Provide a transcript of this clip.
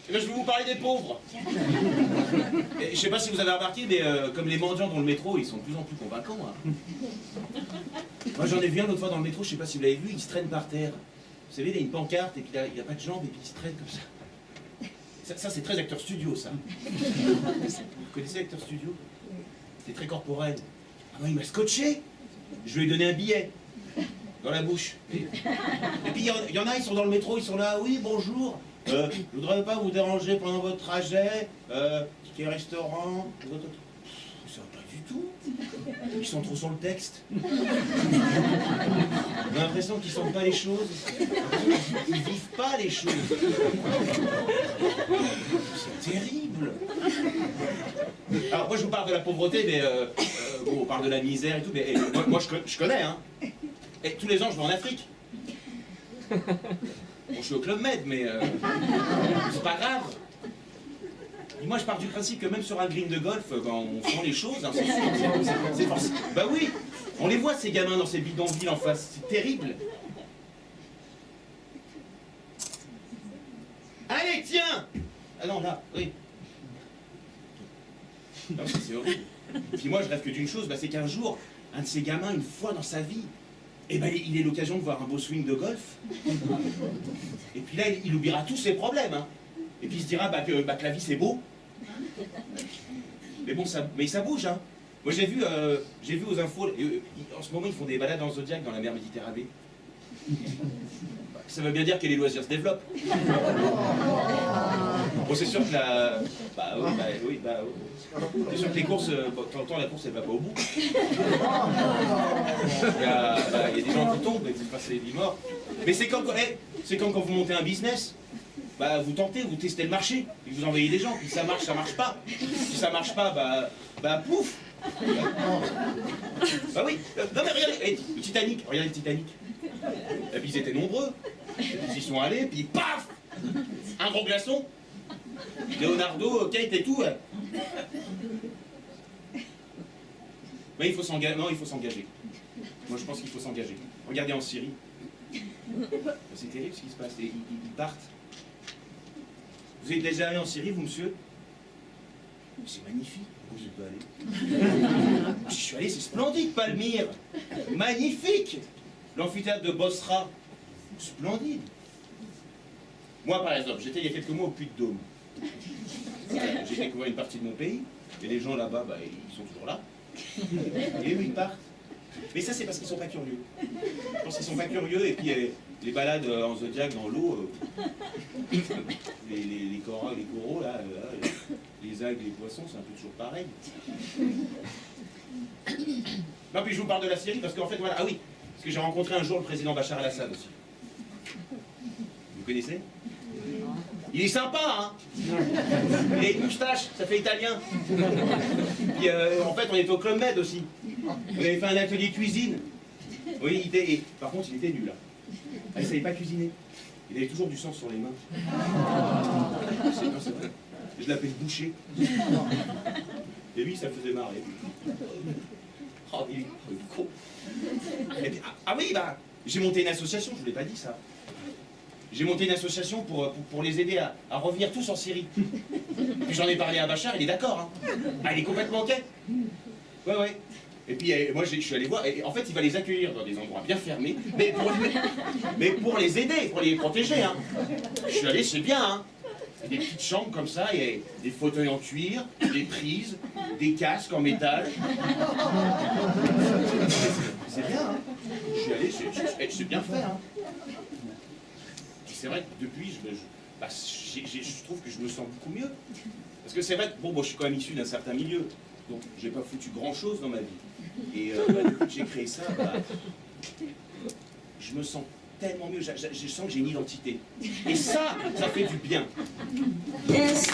Eh bien, je vais vous parler des pauvres. Et, je sais pas si vous avez remarqué, mais comme les mendiants dans le métro, ils sont de plus en plus convaincants. Hein. Moi, j'en ai vu un l'autre fois dans le métro, je sais pas si vous l'avez vu, il se traîne par terre. Vous savez, il a une pancarte et puis il a pas de jambes et puis il se traîne comme ça. Ça c'est très acteur studio, ça. Vous connaissez acteur studio? C'est très corporel. Ah non, il m'a scotché. Je lui ai donné un billet dans la bouche. Et puis il y en a, ils sont dans le métro, ils sont là, oui, bonjour. Je voudrais pas vous déranger pendant votre trajet. Ticket restaurant. Ça va pas du tout. Ils sont trop sur le texte. On a l'impression qu'ils sentent pas les choses. Ils vivent pas les choses. C'est terrible. Alors moi je vous parle de la pauvreté, mais bon, on parle de la misère et tout, mais moi je connais, hein. Et tous les ans je vais en Afrique. Bon, je suis au Club Med, mais c'est pas grave. Et moi je pars du principe que même sur un green de golf, quand on prend les choses, hein, c'est forcément. Bah oui, on les voit ces gamins dans ces bidonvilles en face, c'est terrible. Allez, tiens! Ah non, là, oui. Non, c'est horrible. Puis moi je rêve que d'une chose, bah, c'est qu'un jour, un de ces gamins, une fois dans sa vie, eh ben, il ait l'occasion de voir un beau swing de golf. Et puis là, il oubliera tous ses problèmes. Hein. Et puis il se dira que la vie c'est beau. Mais bon, ça bouge. Hein. Moi j'ai vu aux infos, en ce moment ils font des balades en Zodiac dans la mer Méditerranée. Ça veut bien dire que les loisirs se développent. Bon, c'est sûr que la... oui. C'est sûr que les courses, de temps en temps, la course, elle va pas au bout. Il y a des gens qui tombent, c'est des morts. Mais c'est comme quand vous montez un business. Bah, vous tentez, vous testez le marché, et vous envoyez des gens, puis ça marche pas. Si ça marche pas, pouf. Bah oui. Non mais regardez, le Titanic, regardez le Titanic. Et puis ils étaient nombreux. Et puis ils y sont allés, puis paf, un gros glaçon. Leonardo, Kate et tout. Mais il faut s'engager. Non, il faut s'engager. Moi je pense qu'il faut s'engager. Regardez en Syrie. C'est terrible ce qui se passe. Ils partent. Vous êtes déjà allé en Syrie, vous, monsieur? C'est magnifique. Où je peux aller? Je suis allé, c'est splendide, Palmyre. Magnifique. L'amphithéâtre de Bosra. Splendide. Moi, par exemple, j'étais il y a quelques mois au Puy-de-Dôme. J'ai découvert une partie de mon pays. Et les gens là-bas, ils sont toujours là. Et eux, ils partent. Mais ça, c'est parce qu'ils sont pas curieux. Je pense qu'ils sont pas curieux. Et puis, les balades en Zodiac dans l'eau, les coraux, là, les algues, les poissons, c'est un peu toujours pareil. Non, puis je vous parle de la Syrie parce qu'en fait, voilà, ah oui, parce que j'ai rencontré un jour le président Bachar el-Assad aussi. Vous connaissez? Il est sympa, hein? Il a une moustache, ça fait italien. Puis en fait, on était au Club Med aussi. On avait fait un atelier cuisine. Oui, par contre, il était nul, là. Il ne savait pas cuisiner. Il avait toujours du sang sur les mains. C'est vrai. Je l'appelle boucher. Et lui, ça faisait marrer. Oh, il est con. Et puis, oui, j'ai monté une association, je ne vous l'ai pas dit ça. J'ai monté une association pour les aider à revenir tous en Syrie. Puis j'en ai parlé à Bachar, il est d'accord. Hein. Il est complètement ok. Ouais. Et puis moi je suis allé voir, et en fait il va les accueillir dans des endroits bien fermés, mais pour les aider, pour les protéger. Hein. Je suis allé, c'est bien. Hein. Il y a des petites chambres comme ça, il y a des fauteuils en cuir, des prises, des casques en métal. C'est bien. Hein. Je suis allé, c'est bien fait. Hein. C'est vrai que depuis, je trouve que je me sens beaucoup mieux. Parce que c'est vrai que bon, je suis quand même issu d'un certain milieu. Donc, j'ai pas foutu grand-chose dans ma vie. Et depuis que j'ai créé ça, je me sens tellement mieux. Je sens que j'ai une identité. Et ça fait du bien. Yes.